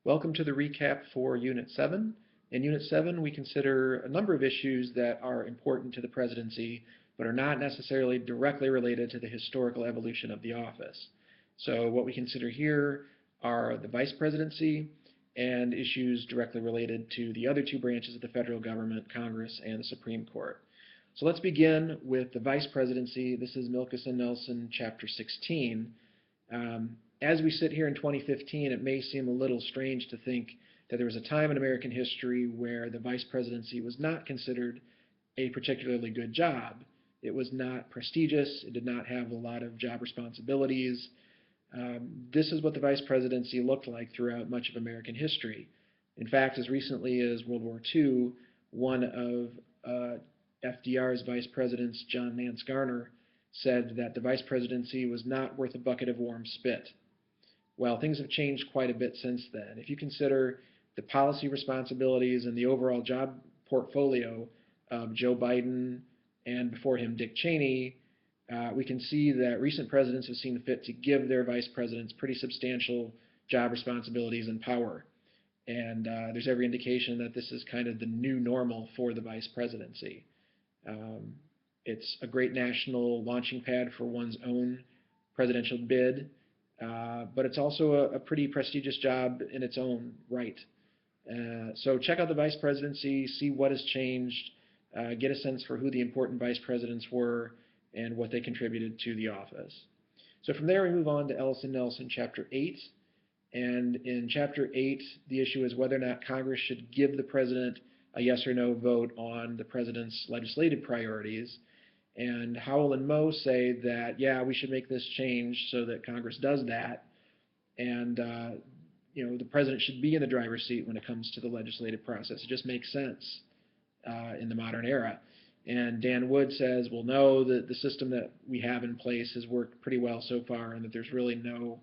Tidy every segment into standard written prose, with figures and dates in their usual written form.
Welcome to the recap for Unit 7. In Unit 7, we consider a number of issues that are important to the presidency, but are not necessarily directly related to the historical evolution of the office. So what we consider here are the vice presidency and issues directly related to the other two branches of the federal government, Congress and the Supreme Court. So let's begin with the vice presidency. This is Milkus and Nelson, Chapter 16. As we sit here in 2015, it may seem a little strange to think that there was a time in American history where the vice presidency was not considered a particularly good job. It was not prestigious. It did not have a lot of job responsibilities. This is what the vice presidency looked like throughout much of American history. In fact, as recently as World War II, one of FDR's vice presidents, John Nance Garner, said that the vice presidency was not worth a bucket of warm spit. Well, things have changed quite a bit since then. If you consider the policy responsibilities and the overall job portfolio of Joe Biden and before him Dick Cheney, we can see that recent presidents have seen fit to give their vice presidents pretty substantial job responsibilities and power. And there's every indication that this is kind of the new normal for the vice presidency. It's a great national launching pad for one's own presidential bid, but it's also a pretty prestigious job in its own right. So check out the vice presidency, see what has changed, get a sense for who the important vice presidents were and what they contributed to the office. So from there we move on to Ellison Nelson, Chapter 8. And in Chapter 8, the issue is whether or not Congress should give the president a yes or no vote on the president's legislative priorities. And Howell and Moe say that, yeah, we should make this change so that Congress does that. And, the president should be in the driver's seat when it comes to the legislative process. It just makes sense in the modern era. And Dan Wood says, well, no, the system that we have in place has worked pretty well so far and that there's really no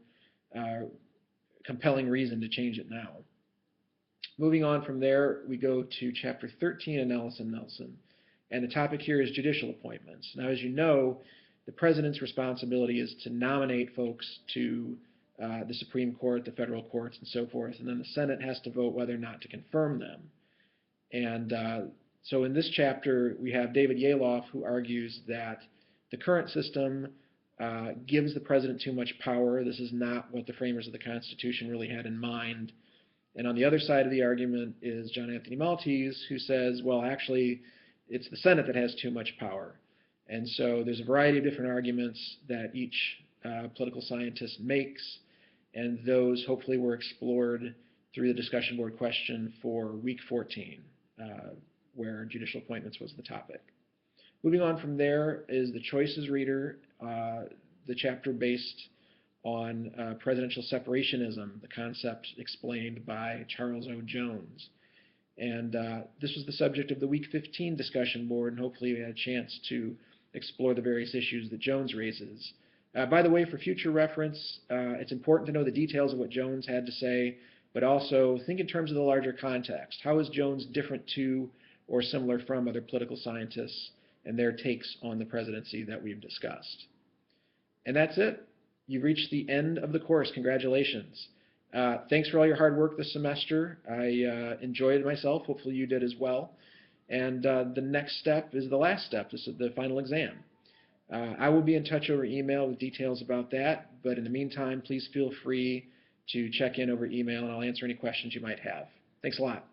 compelling reason to change it now. Moving on from there, we go to Chapter 13 in Ellison Nelson. And the topic here is judicial appointments. Now, as you know, the president's responsibility is to nominate folks to the Supreme Court, the federal courts, and so forth, and then the Senate has to vote whether or not to confirm them. And so in this chapter, we have David Yaloff, who argues that the current system gives the president too much power. This is not what the framers of the Constitution really had in mind. And on the other side of the argument is John Anthony Maltese, who says, well, actually, it's the Senate that has too much power. And so there's a variety of different arguments that each political scientist makes, and those hopefully were explored through the discussion board question for week 14, where judicial appointments was the topic. Moving on from there is the choices reader, the chapter based on presidential separationism, the concept explained by Charles O. Jones. And this was the subject of the Week 15 discussion board, and hopefully we had a chance to explore the various issues that Jones raises. By the way, for future reference, it's important to know the details of what Jones had to say, but also think in terms of the larger context. How is Jones different to or similar from other political scientists and their takes on the presidency that we've discussed? And that's it. You've reached the end of the course. Congratulations. Thanks for all your hard work this semester. I enjoyed it myself. Hopefully you did as well. And the next step is the last step. This is the final exam. I will be in touch over email with details about that. But in the meantime, please feel free to check in over email, and I'll answer any questions you might have. Thanks a lot.